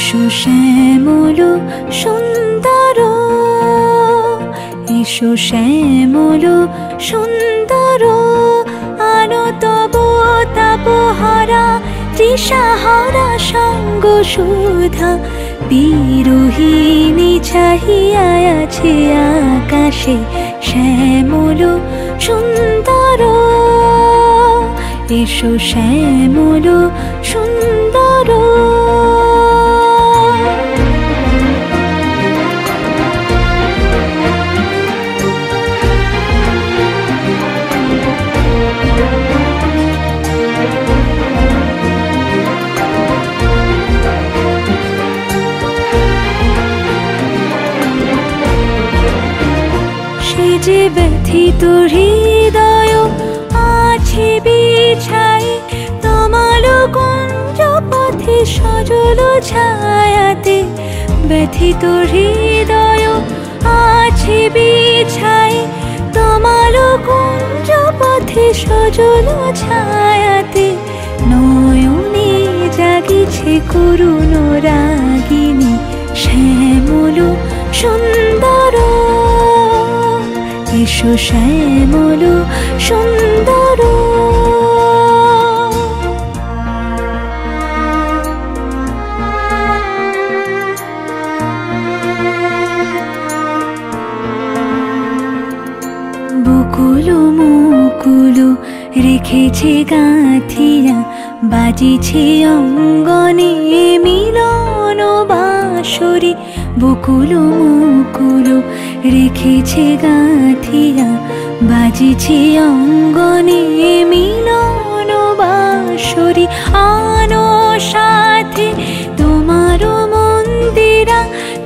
এসো শ্যামল সুন্দর, এসো শ্যামল সুন্দর, আলো তব তাপহারা তৃষাহারা সঙ্গ সুধা। বিরোহিণী চাহিয়া আছে আকাশে শ্যামল সুন্দর, এসো শ্যামল সুন্দর। যে ব্যথিত হৃদয় আছে বিছাই, তমাল কুঞ্জ পথে সজল ছায়াতে। ব্যথিত হৃদয় আছে বিছাই, তমাল কুঞ্জ পথে সজল ছায়াতে। নয়নে জাগিছে করুণ রাগিনী শ্যামল সুন্দর, এসো শ্যামল সুন্দর। বকুল মুকুল রেখেছে গাঁথিয়া, বাজিছে অঙ্গনে মিলন বাঁশরি। বকুল মুকুল রেখেছে গাঁথিয়া, বাজিছে অঙ্গনে মিলন বাঁশরি। আনো সাথে তোমার মন্দিরা,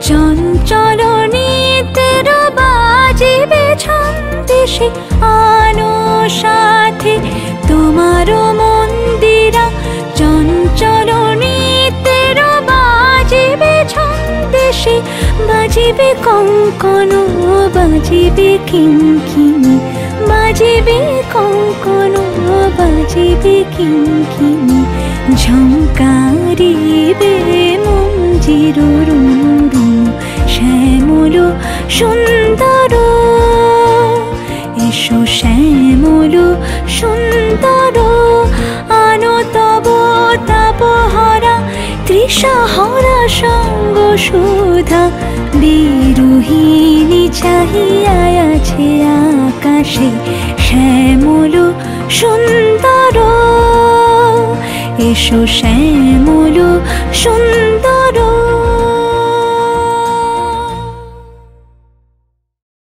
চঞ্চল নিতের বাজিবে ছন্দেশে। আনো সাথে তোমার মন্দিরা, চঞ্চল নিতের বাজিবে ছন্দেশে। বাজিবে কঙ্কন, বাজিবে কিঙ্কিণী, বাজিবে কঙ্কন, বাজিবে কিঙ্কিণী। ঝঙ্কারিবে মঞ্জির রুনু শ্যামল সুন্দর, এসো শ্যামল সুন্দর। আনো তব তাপহারা তৃষাহারা সঙ্গ সুধা। বিরোহিণী চাহিয়া আছে আকাশে শ্যামল সুন্দর, এসো শ্যামল